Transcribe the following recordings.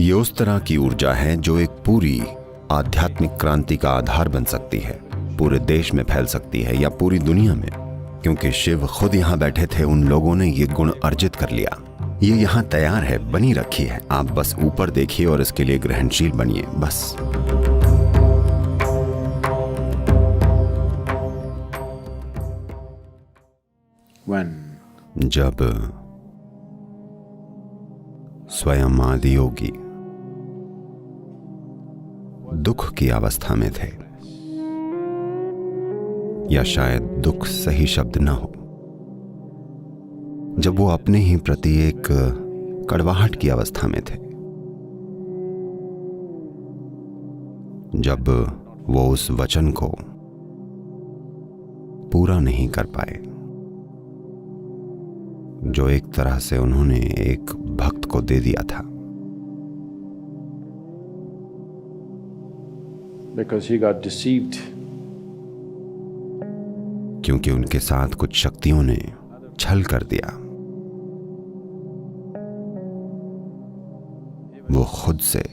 ये उस तरह की ऊर्जा है जो एक पूरी आध्यात्मिक क्रांति का आधार बन सकती है, पूरे देश में फैल सकती है या पूरी दुनिया में। क्योंकि शिव खुद यहाँ बैठे थे, उन लोगों ने ये गुण अर्जित कर लिया। ये यहाँ तैयार है, बनी रखी है। आप बस ऊपर देखिए और इसके लिए ग्रहणशील बनिए, बस। जब स्वयं आदि योगी दुख की अवस्था में थे, या शायद दुख सही शब्द न हो, जब वो अपने ही प्रति एक कड़वाहट की अवस्था में थे, जब वो उस वचन को पूरा नहीं कर पाए जो एक तरह से उन्होंने एक भक्त को दे दिया था। Because he got deceived. क्योंकि उनके साथ कुछ शक्तियों ने छल कर दिया। वो खुद से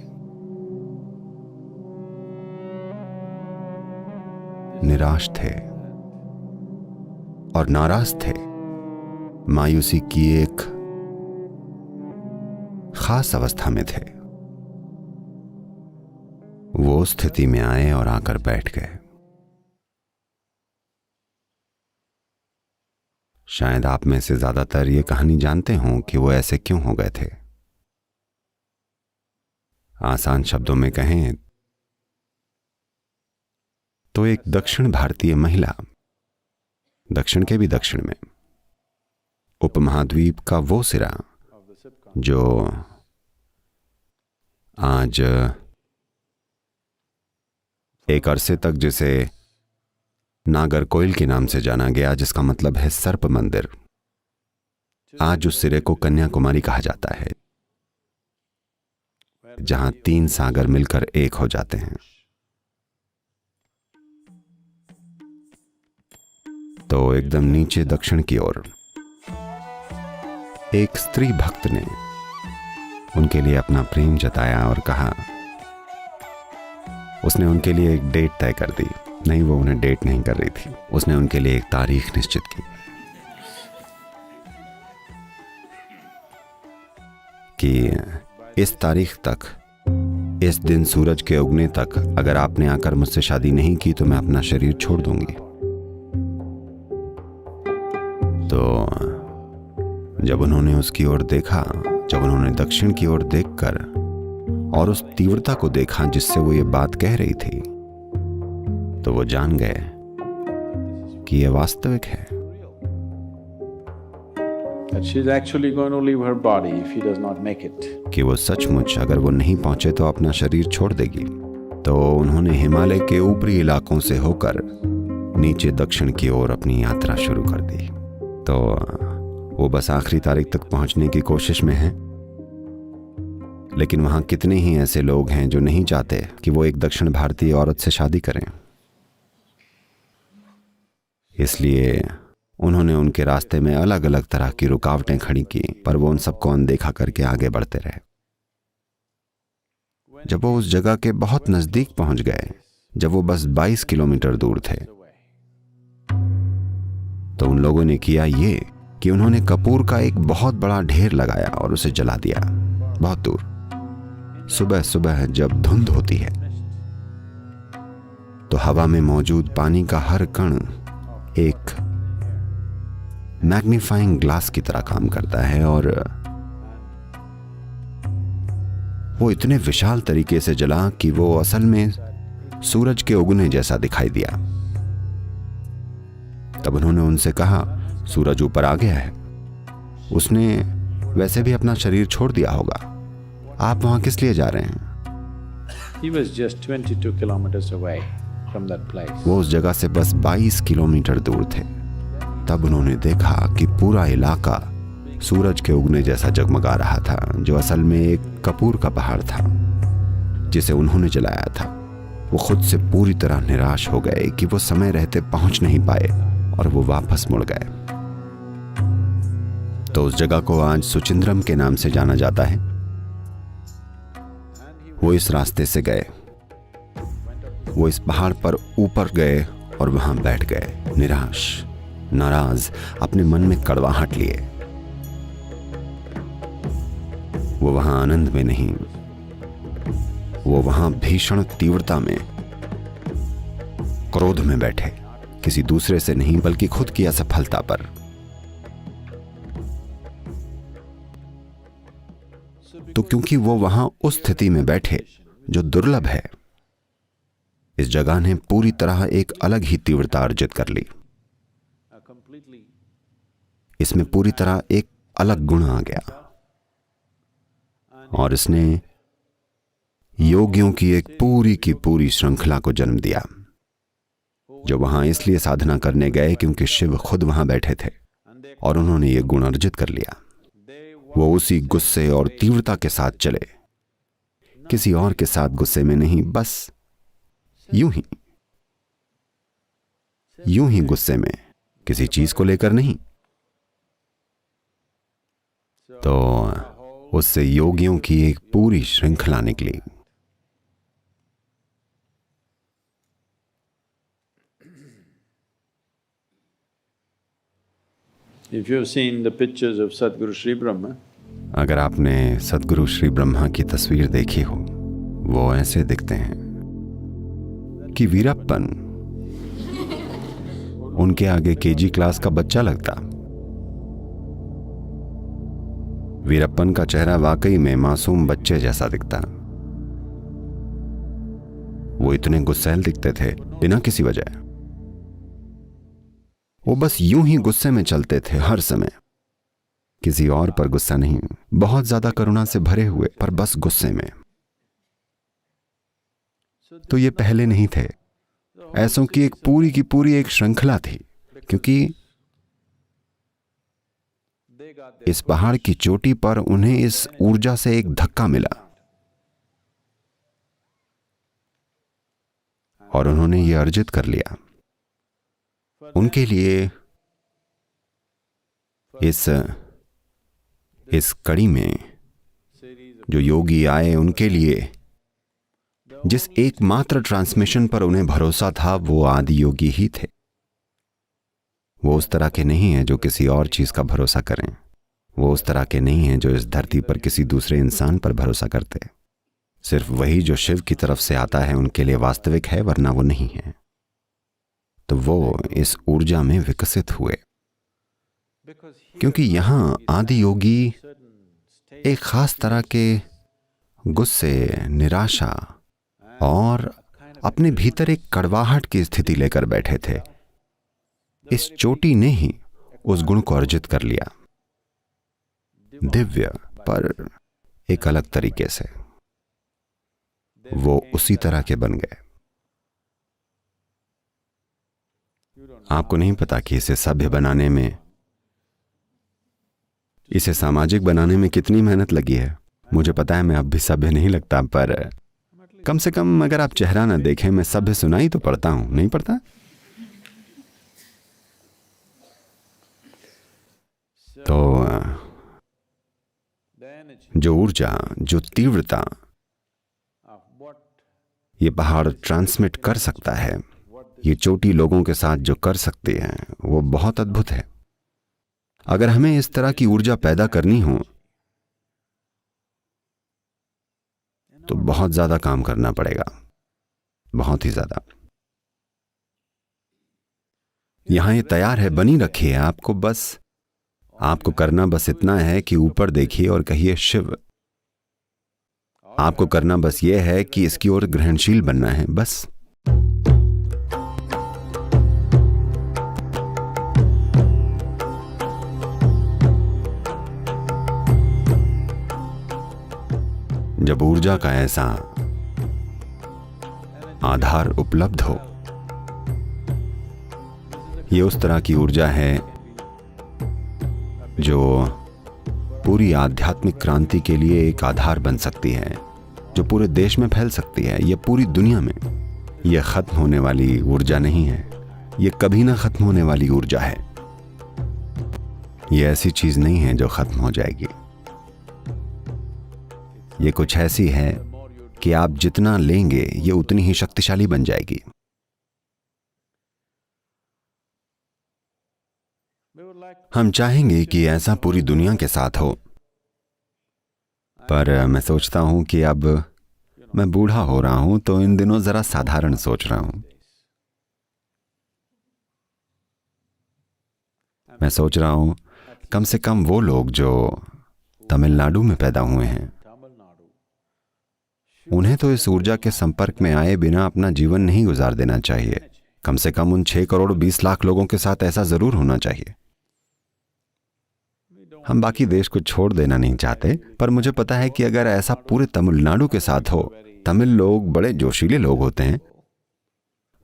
निराश थे और नाराज थे। मायूसी की एक खास अवस्था में थे। वो स्थिति में आए और आकर बैठ गए। शायद आप में से ज्यादातर ये कहानी जानते हों कि वो ऐसे क्यों हो गए थे। आसान शब्दों में कहें तो एक दक्षिण भारतीय महिला, दक्षिण के भी दक्षिण में, उपमहाद्वीप का वो सिरा जो आज एक अरसे तक जिसे नागरकोइल के नाम से जाना गया, जिसका मतलब है सर्प मंदिर, आज उस सिरे को कन्याकुमारी कहा जाता है, जहां 3 सागर मिलकर एक हो जाते हैं। तो एकदम नीचे दक्षिण की ओर एक स्त्री भक्त ने उनके लिए अपना प्रेम जताया और कहा, उसने उनके लिए एक डेट तय कर दी। नहीं, वो उन्हें डेट नहीं कर रही थी, उसने उनके लिए एक तारीख निश्चित की कि इस तारीख तक, इस दिन सूरज के उगने तक अगर आपने आकर मुझसे शादी नहीं की तो मैं अपना शरीर छोड़ दूंगी। तो जब उन्होंने उसकी ओर देखा, जब उन्होंने दक्षिण की ओर देखकर और उस तीव्रता को देखा जिससे वो ये बात कह रही थी, तो वो जान गए कि यह वास्तविक है। कि वो सचमुच अगर वो नहीं पहुंचे तो अपना शरीर छोड़ देगी। तो उन्होंने हिमालय के ऊपरी इलाकों से होकर नीचे दक्षिण की ओर अपनी यात्रा शुरू कर दी। तो वो बस आखिरी तारीख तक पहुंचने की कोशिश में है, लेकिन वहां कितने ही ऐसे लोग हैं जो नहीं चाहते कि वो एक दक्षिण भारतीय औरत से शादी करें। इसलिए उन्होंने उनके रास्ते में अलग अलग तरह की रुकावटें खड़ी की, पर वो उन सबको अनदेखा करके आगे बढ़ते रहे। जब वो उस जगह के बहुत नजदीक पहुंच गए, जब वो बस 22 किलोमीटर दूर थे, तो उन लोगों ने किया ये कि उन्होंने कपूर का एक बहुत बड़ा ढेर लगाया और उसे जला दिया बहुत दूर। सुबह सुबह जब धुंध होती है तो हवा में मौजूद पानी का हर कण एक मैग्नीफाइंग ग्लास की तरह काम करता है और वो इतने विशाल तरीके से जला कि वो असल में सूरज के उगने जैसा दिखाई दिया। तब उन्होंने उनसे कहा, सूरज ऊपर आ गया है, उसने वैसे भी अपना शरीर छोड़ दिया होगा, आप वहां किस लिए जा रहे हैं? He was just 22 kilometers away from that place. वो उस जगह से बस 22 किलोमीटर दूर थे। तब उन्होंने देखा कि पूरा इलाका सूरज के उगने जैसा जगमगा रहा था, जो असल में एक कपूर का पहाड़ था जिसे उन्होंने जलाया था। वो खुद से पूरी तरह निराश हो गए कि वो समय रहते पहुंच नहीं पाए और वो वापस मुड़ गए। तो उस जगह को आज सुचिंद्रम के नाम से जाना जाता है। वो इस रास्ते से गए, वो इस पहाड़ पर ऊपर गए और वहां बैठ गए, निराश, नाराज, अपने मन में कड़वाहट लिए। वो वहां आनंद में नहीं, वो वहां भीषण तीव्रता में, क्रोध में बैठे, किसी दूसरे से नहीं बल्कि खुद की असफलता पर। तो क्योंकि वो वहां उस स्थिति में बैठे जो दुर्लभ है, इस जगह ने पूरी तरह एक अलग ही तीव्रता अर्जित कर ली। इसमें पूरी तरह एक अलग गुण आ गया और इसने योगियों की एक पूरी की पूरी श्रृंखला को जन्म दिया, जो वहां इसलिए साधना करने गए क्योंकि शिव खुद वहां बैठे थे और उन्होंने ये गुण अर्जित कर लिया। वो उसी गुस्से और तीव्रता के साथ चले, किसी और के साथ गुस्से में नहीं, बस यूं ही गुस्से में, किसी चीज को लेकर नहीं। तो उससे योगियों की एक पूरी श्रृंखला निकली। If you've seen the pictures of Sadguru Sri Brahma, अगर आपने सद्गुरु श्री ब्रह्मा की तस्वीर देखी हो, वो ऐसे दिखते हैं कि वीरप्पन उनके आगे केजी क्लास का बच्चा लगता। वीरप्पन का चेहरा वाकई में मासूम बच्चे जैसा दिखता। वो इतने गुस्सैल दिखते थे बिना किसी वजह। वो बस यूं ही गुस्से में चलते थे हर समय, किसी और पर गुस्सा नहीं, बहुत ज्यादा करुणा से भरे हुए, पर बस गुस्से में। तो ये पहले नहीं थे, ऐसों की एक पूरी की पूरी एक श्रृंखला थी, क्योंकि इस पहाड़ की चोटी पर उन्हें इस ऊर्जा से एक धक्का मिला और उन्होंने ये अर्जित कर लिया। उनके लिए इस कड़ी में जो योगी आए, उनके लिए जिस एकमात्र ट्रांसमिशन पर उन्हें भरोसा था, वो आदि योगी ही थे। वो उस तरह के नहीं हैं जो किसी और चीज का भरोसा करें। वो उस तरह के नहीं हैं जो इस धरती पर किसी दूसरे इंसान पर भरोसा करते। सिर्फ वही जो शिव की तरफ से आता है उनके लिए वास्तविक है, वरना वो नहीं है। तो वो इस ऊर्जा में विकसित हुए, क्योंकि यहां आदि योगी एक खास तरह के गुस्से, निराशा और अपने भीतर एक कड़वाहट की स्थिति लेकर बैठे थे। इस चोटी ने ही उस गुण को अर्जित कर लिया, दिव्य, पर एक अलग तरीके से। वो उसी तरह के बन गए। आपको नहीं पता कि इसे सभ्य बनाने में, इसे सामाजिक बनाने में कितनी मेहनत लगी है। मुझे पता है मैं अब भी सभ्य नहीं लगता, पर कम से कम अगर आप चेहरा ना देखें, मैं सभ्य सुनाई तो पड़ता हूं, नहीं पड़ता? तो जो ऊर्जा, जो तीव्रता ये पहाड़ ट्रांसमिट कर सकता है, ये चोटी लोगों के साथ जो कर सकती है, वो बहुत अद्भुत है। अगर हमें इस तरह की ऊर्जा पैदा करनी हो तो बहुत ज्यादा काम करना पड़ेगा, बहुत ही ज्यादा। यहां ये तैयार है, बनी रखी है। आपको करना बस इतना है कि ऊपर देखिए और कहिए शिव। आपको करना बस ये है कि इसकी ओर ग्रहणशील बनना है, बस। जब ऊर्जा का ऐसा आधार उपलब्ध हो, ये उस तरह की ऊर्जा है जो पूरी आध्यात्मिक क्रांति के लिए एक आधार बन सकती है, जो पूरे देश में फैल सकती है, ये पूरी दुनिया में। ये खत्म होने वाली ऊर्जा नहीं है, ये कभी ना खत्म होने वाली ऊर्जा है। ये ऐसी चीज नहीं है जो खत्म हो जाएगी। ये कुछ ऐसी है कि आप जितना लेंगे ये उतनी ही शक्तिशाली बन जाएगी। हम चाहेंगे कि ऐसा पूरी दुनिया के साथ हो, पर मैं सोचता हूं कि अब मैं बूढ़ा हो रहा हूं तो इन दिनों जरा साधारण सोच रहा हूं। मैं सोच रहा हूं कम से कम वो लोग जो तमिलनाडु में पैदा हुए हैं, उन्हें तो इस ऊर्जा के संपर्क में आए बिना अपना जीवन नहीं गुजार देना चाहिए। कम से कम उन 6 करोड़ 20 लाख लोगों के साथ ऐसा जरूर होना चाहिए। हम बाकी देश को छोड़ देना नहीं चाहते, पर मुझे पता है कि अगर ऐसा पूरे तमिलनाडु के साथ हो, तमिल लोग बड़े जोशीले लोग होते हैं,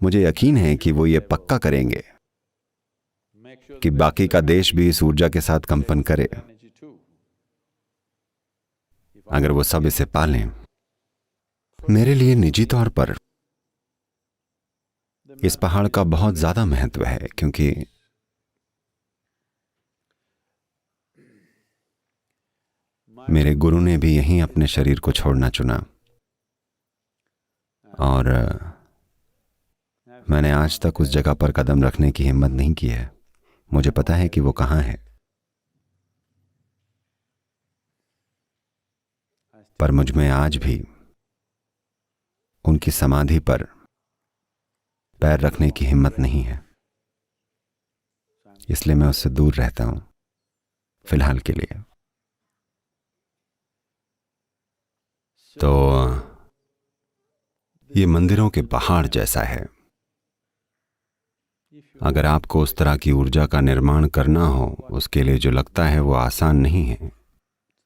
मुझे यकीन है कि वो ये पक्का करेंगे कि बाकी का देश भी इस ऊर्जा के साथ कंपन करे। अगर वो सब इसे पालें। मेरे लिए निजी तौर पर इस पहाड़ का बहुत ज्यादा महत्व है, क्योंकि मेरे गुरु ने भी यहीं अपने शरीर को छोड़ना चुना, और मैंने आज तक उस जगह पर कदम रखने की हिम्मत नहीं की है। मुझे पता है कि वो कहां है, पर मुझ में आज भी उनकी समाधि पर पैर रखने की हिम्मत नहीं है, इसलिए मैं उससे दूर रहता हूं फिलहाल के लिए। तो ये मंदिरों के पहाड़ जैसा है। अगर आपको उस तरह की ऊर्जा का निर्माण करना हो, उसके लिए जो लगता है वो आसान नहीं है।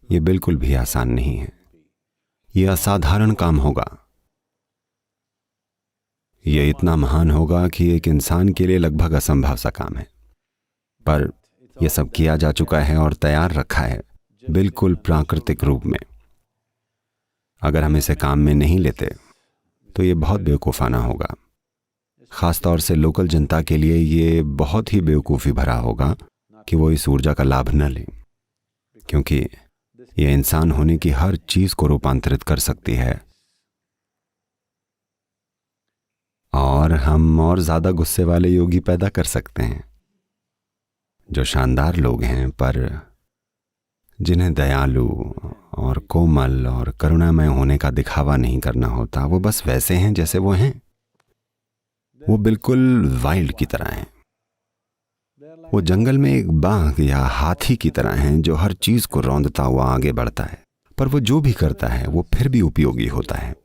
ये बिल्कुल भी आसान नहीं है। ये असाधारण काम होगा। ये इतना महान होगा कि एक इंसान के लिए लगभग असंभव सा काम है, पर यह सब किया जा चुका है और तैयार रखा है बिल्कुल प्राकृतिक रूप में। अगर हम इसे काम में नहीं लेते तो ये बहुत बेवकूफाना होगा। खासतौर से लोकल जनता के लिए ये बहुत ही बेवकूफ़ी भरा होगा कि वो इस ऊर्जा का लाभ न लें, क्योंकि ये इंसान होने की हर चीज को रूपांतरित कर सकती है। और हम और ज्यादा गुस्से वाले योगी पैदा कर सकते हैं, जो शानदार लोग हैं पर जिन्हें दयालु और कोमल और करुणामय होने का दिखावा नहीं करना होता। वो बस वैसे हैं जैसे वो हैं। वो बिल्कुल वाइल्ड की तरह हैं। वो जंगल में एक बाघ या हाथी की तरह हैं जो हर चीज को रौंदता हुआ आगे बढ़ता है, पर वो जो भी करता है वो फिर भी उपयोगी होता है।